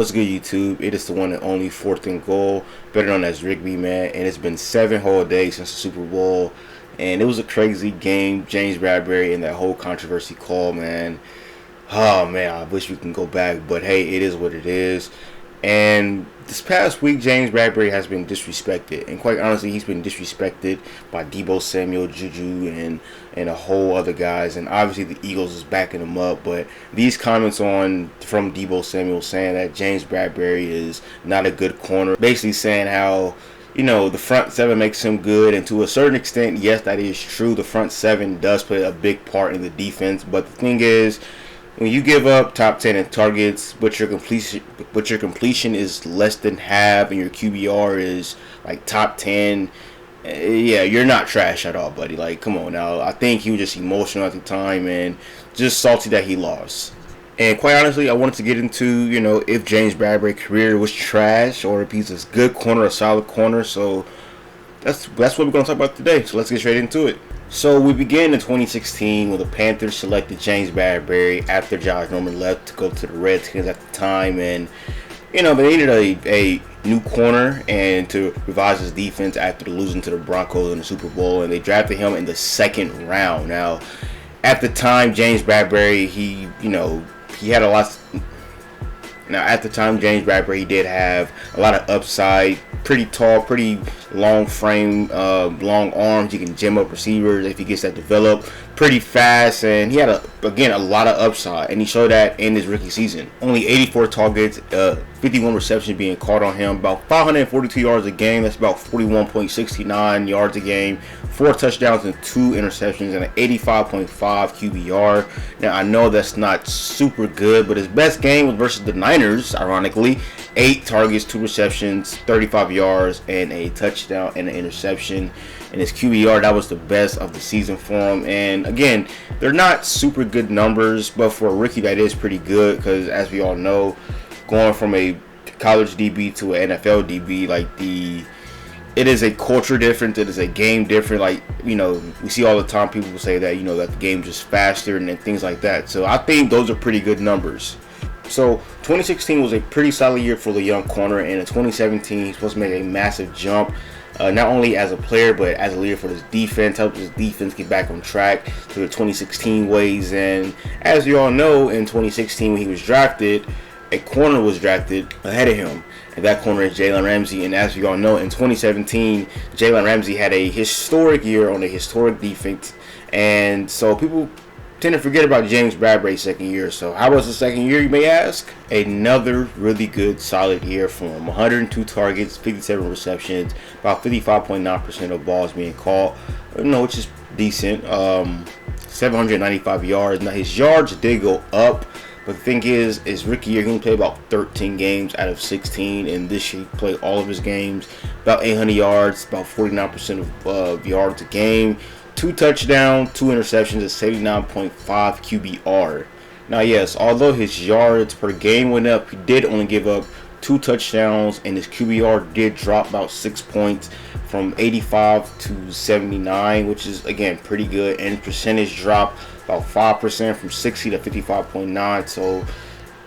What's good, YouTube? It is the one and only Fourth and Goal, better known as Rigby, man. And it's been 7 whole days since the Super Bowl, and it was a crazy game. James Bradberry and that whole controversy call, man. Oh man, I wish we can go back, but hey, it is what it is. And this past week, James Bradberry has been disrespected, and quite honestly, he's been disrespected by Deebo Samuel, Juju, and a whole other guys. And obviously, the Eagles is backing him up. But these comments from Deebo Samuel saying that James Bradberry is not a good corner, basically saying how the front seven makes him good, and to a certain extent, yes, that is true. The front seven does play a big part in the defense, but the thing is, when you give up top 10 in targets, but your completion is less than half, and your QBR is like top 10, yeah, you're not trash at all, buddy. Like, come on now. I think he was just emotional at the time and just salty that he lost. And quite honestly, I wanted to get into, if James Bradberry's career was trash or if he's a good corner, a solid corner. So that's what we're going to talk about today. So let's get straight into it. So we began in 2016 when the Panthers selected James Bradberry after Josh Norman left to go to the Redskins at the time, and they needed a new corner and to revise his defense after losing to the Broncos in the Super Bowl, and they drafted him in the second round. Now, at the time, James Bradberry, he had a lot. Now, at the time, James Bradberry did have a lot of upside. Pretty tall, pretty long frame, long arms. He can jam up receivers if he gets that developed. Pretty fast, and he had a lot of upside, and he showed that in his rookie season. Only 84 targets, 51 receptions being caught on him, about 542 yards a game. That's about 41.69 yards a game. 4 touchdowns and 2 interceptions, and an 85.5 QBR. Now, I know that's not super good, but his best game was versus the Niners, ironically. 8 targets, 2 receptions, 35 yards, and a touchdown and an interception. And his QBR, that was the best of the season for him. And again, they're not super good numbers, but for a rookie, that is pretty good because, as we all know, going from a college DB to an NFL DB, it is a culture difference. It is a game different. We see all the time people say that, that the game's just faster and things like that. So I think those are pretty good numbers. So 2016 was a pretty solid year for the young corner, and in 2017 he's supposed to make a massive jump, not only as a player but as a leader for his defense, help his defense get back on track to the 2016 ways. And as you all know, in 2016 when he was drafted, a corner was drafted ahead of him, and that corner is Jalen Ramsey. And as you all know, in 2017 Jalen Ramsey had a historic year on a historic defense, and so people tend to forget about James Bradberry's second year. So how was the second year, you may ask? Another really good, solid year for him. 102 targets, 57 receptions, about 55.9% of balls being caught, which is decent. 795 yards. Now, his yards did go up, but the thing is, his rookie year, he only played about 13 games out of 16, and this year he played all of his games, about 800 yards, about 49% of yards a game. 2 touchdowns, 2 interceptions, at 79.5 QBR. Now, yes, although his yards per game went up, he did only give up 2 touchdowns, and his QBR did drop about 6 points from 85 to 79, which is, again, pretty good. And his percentage dropped about 5% from 60 to 55.9. So,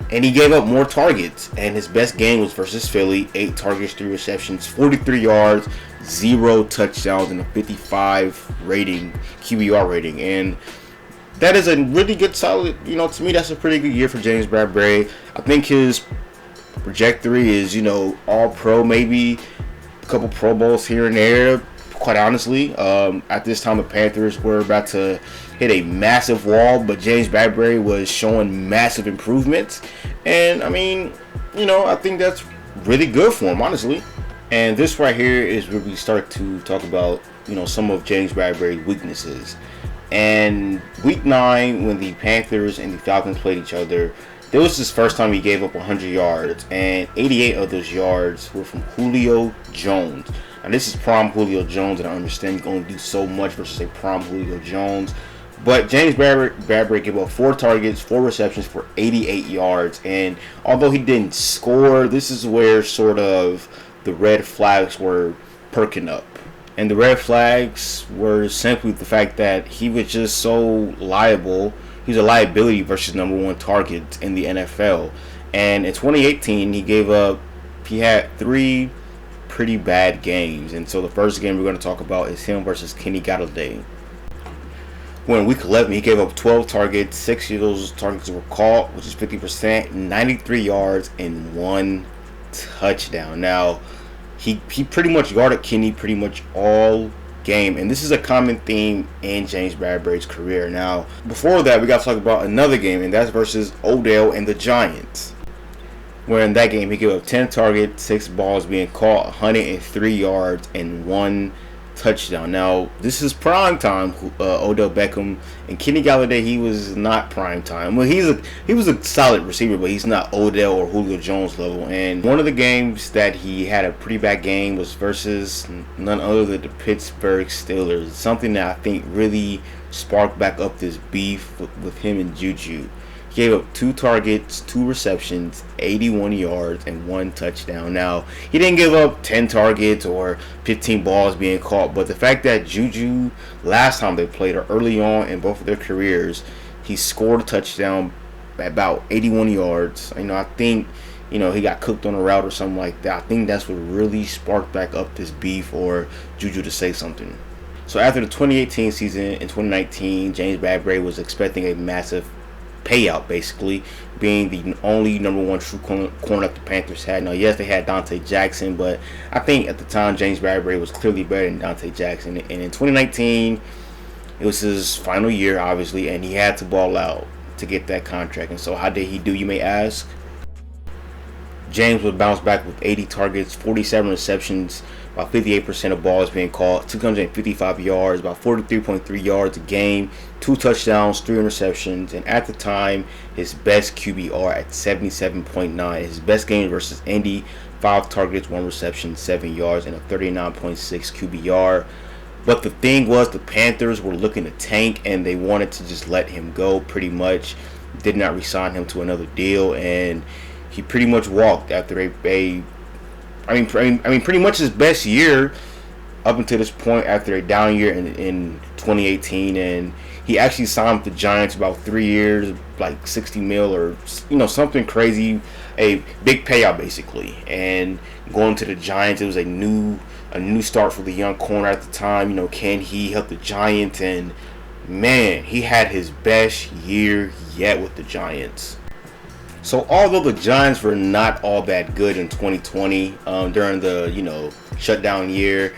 and he gave up more targets, and his best game was versus Philly. 8 targets, 3 receptions, 43 yards, 0 touchdowns, and a 55 QBR rating. And that is a really good, solid, to me, that's a pretty good year for James Bradberry. I think his trajectory is, all pro, maybe a couple Pro Bowls here and there, quite honestly. At this time, the Panthers were about to hit a massive wall, but James Bradberry was showing massive improvements. And, I think that's really good for him, honestly. And this right here is where we start to talk about, some of James Bradberry's weaknesses. And week 9, when the Panthers and the Falcons played each other, this was his first time he gave up 100 yards, and 88 of those yards were from Julio Jones. Now, this is prime Julio Jones, and I understand he's going to do so much versus a prime Julio Jones. But James Bradberry gave up 4 targets, 4 receptions for 88 yards. And although he didn't score, this is where sort of the red flags were perking up. And the red flags were simply the fact that he was just so liable. He's a liability versus number 1 target in the NFL. And in 2018, he had 3 pretty bad games. And so the first game we're going to talk about is him versus Kenny Galladay. When in week 11, he gave up 12 targets, 6 of those targets were caught, which is 50%, 93 yards, and 1 touchdown. Now, he pretty much guarded Kenny pretty much all game, and this is a common theme in James Bradberry's career. Now, before that, we got to talk about another game, and that's versus Odell and the Giants. Where in that game, he gave up 10 targets, 6 balls being caught, 103 yards, and 1 touchdown. Now, this is prime time. Odell Beckham and Kenny Galladay. He was not prime time. Well, he was a solid receiver, but he's not Odell or Julio Jones level. And one of the games that he had a pretty bad game was versus none other than the Pittsburgh Steelers. Something that I think really sparked back up this beef with him and Juju. He gave up 2 targets, 2 receptions, 81 yards, and 1 touchdown. Now, he didn't give up 10 targets or 15 balls being caught, but the fact that Juju, last time they played, or early on in both of their careers, he scored a touchdown at about 81 yards. I think, he got cooked on a route or something like that. I think that's what really sparked back up this beef for Juju to say something. So after the 2018 season, in 2019, James Bradberry was expecting a massive payout, basically, being the only number 1 true corner that the Panthers had. Now, yes, they had Dante Jackson, but I think at the time James Bradberry was clearly better than Dante Jackson. And in 2019, it was his final year, obviously, and he had to ball out to get that contract. And so how did he do, you may ask? James would bounce back with 80 targets, 47 receptions, about 58% of balls being caught, 255 yards, about 43.3 yards a game, 2 touchdowns, 3 interceptions, and at the time, his best QBR at 77.9. His best game versus Indy, 5 targets, 1 reception, 7 yards, and a 39.6 QBR. But the thing was, the Panthers were looking to tank, and they wanted to just let him go pretty much. Did not re-sign him to another deal, and he pretty much walked after pretty much his best year up until this point after a down year in 2018, and he actually signed with the Giants about 3 years, like 60 mil or something crazy, a big payout basically. And going to the Giants, it was a new start for the young corner at the time. Can he help the Giants? And man, he had his best year yet with the Giants. So although the Giants were not all that good in 2020 during the shutdown year,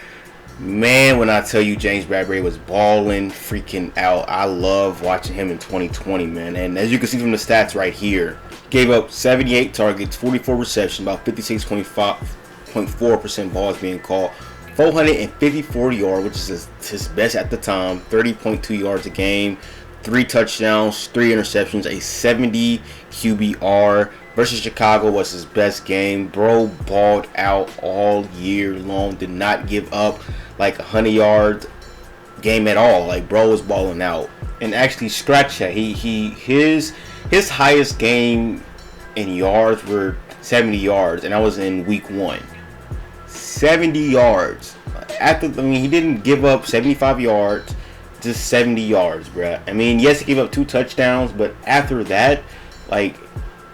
man, when I tell you James Bradberry was balling freaking out. I love watching him in 2020, man. And as you can see from the stats right here, gave up 78 targets, 44 receptions, about 56.4% balls being caught, 454 yards, which is his best at the time, 30.2 yards a game, 3 touchdowns, 3 interceptions, a 70 QBR. Versus Chicago was his best game. Bro balled out all year long. Did not give up like 100 yards game at all. Like, bro was balling out. And actually, scratch that. His highest game in yards were 70 yards, and that was in week 1. 70 yards. He didn't give up 75 yards. Just 70 yards, bruh. Yes, he gave up 2 touchdowns, but after that,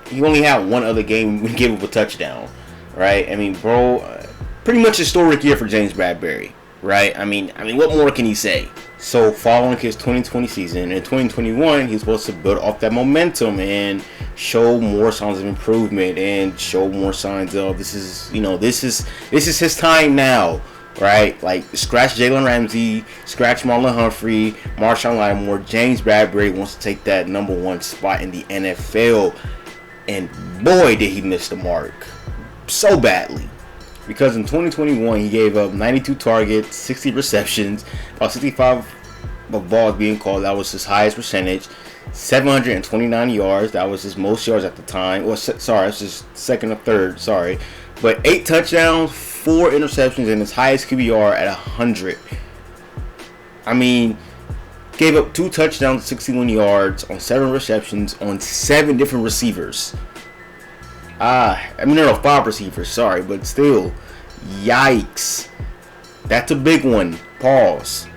he only had one other game when he gave up a touchdown, right? Bro, pretty much historic year for James Bradberry, right? What more can he say? So, following his 2020 season, in 2021, he's supposed to build off that momentum and show more signs of improvement and show more signs of this is his time now. Right, scratch Jalen Ramsey, scratch Marlon Humphrey, Marshawn Lattimore. James Bradberry wants to take that number 1 spot in the NFL, and boy, did he miss the mark so badly. Because in 2021, he gave up 92 targets, 60 receptions, about 65 of balls being called. That was his highest percentage. 729 yards. That was his most yards at the time. It's his second or third. Sorry, but 8 touchdowns, 4 interceptions, and his highest QBR at 100. Gave up 2 touchdowns, 61 yards on 7 receptions on 7 different receivers. There are 5 receivers, sorry, but still, yikes. That's a big one. Pause.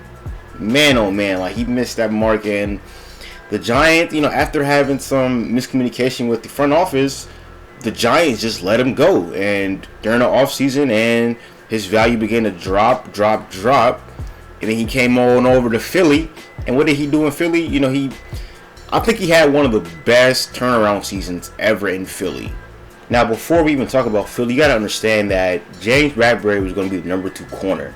Man, oh man, he missed that mark, and the Giants, after having some miscommunication with the front office, the Giants just let him go, and during the offseason, and his value began to drop, and then he came on over to Philly. And what did he do in Philly? You know, I think he had one of the best turnaround seasons ever in Philly. Now, before we even talk about Philly, you got to understand that James Bradberry was going to be the number 2 corner.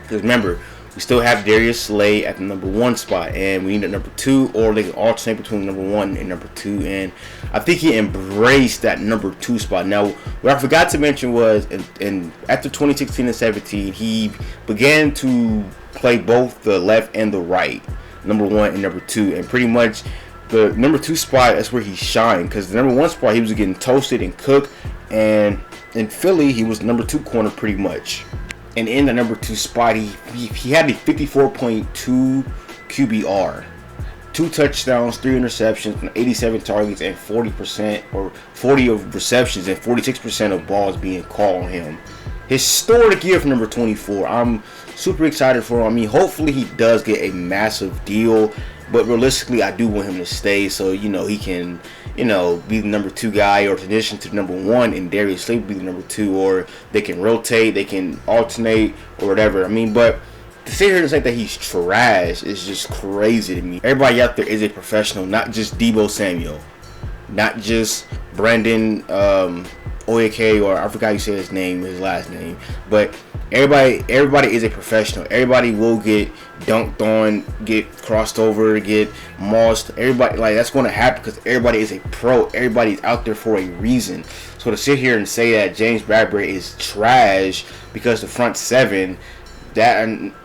Because remember, we still have Darius Slay at the number 1 spot, and we need a number 2, or they can alternate between number 1 and number 2. And I think he embraced that number 2 spot. Now, what I forgot to mention was, after 2016 and 17, he began to play both the left and the right, number 1 and number 2, and pretty much the number 2 spot, that's where he shined, because the number 1 spot he was getting toasted and cooked, and in Philly he was number 2 corner pretty much. And in the number 2 spot, he had a 54.2 QBR, 2 touchdowns, 3 interceptions, 87 targets, and 40 of receptions, and 46% of balls being called on him. Historic year for number 24. I'm super excited for him. I mean, hopefully he does get a massive deal, but realistically, I do want him to stay so, you know, he can, you know, be the number 2 guy, or transition to the number 1, and Darius Slay be the number 2, or they can rotate, they can alternate, or whatever. I mean, but to sit here and say that he's trash is just crazy to me. Everybody out there is a professional, not just Deebo Samuel, not just Brandon Oyeke, or I forgot you say his last name, but everybody is a professional. Everybody will get dunked on, get crossed over, get mossed. Everybody, like, that's going to happen because everybody is a pro. Everybody's out there for a reason. So to sit here and say that James Bradberry is trash because the front 7,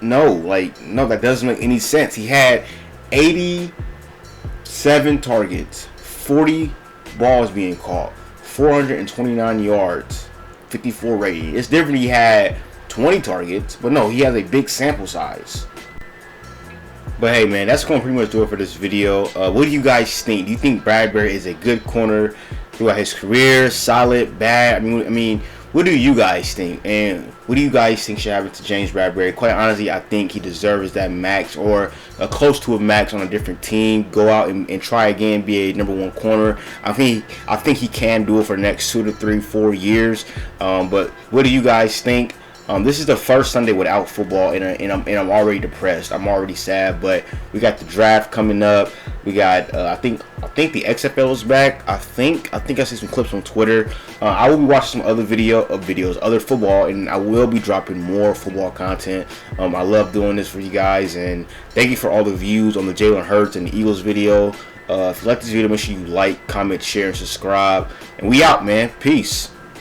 no, that doesn't make any sense. He had 87 targets, 40 balls being caught, 429 yards, 54 rating. It's different. He had 20 targets, but no, he has a big sample size. But hey, man, that's going to pretty much do it for this video. What do you guys think? Do you think Bradberry is a good corner throughout his career? Solid? Bad? I mean, what do you guys think? And what do you guys think should happen to James Bradberry? Quite honestly, I think he deserves that max, or close to a max on a different team. Go out and try again, be a number 1 corner. I think he can do it for the next 2 to 3, 4 years. But what do you guys think? This is the first Sunday without football, and I'm already depressed. I'm already sad. But we got the draft coming up. We got I think the XFL is back. I think I see some clips on Twitter. I will be watching some other videos, other football, and I will be dropping more football content. I love doing this for you guys, and thank you for all the views on the Jalen Hurts and the Eagles video. If you like this video, make sure you like, comment, share, and subscribe. And we out, man. Peace.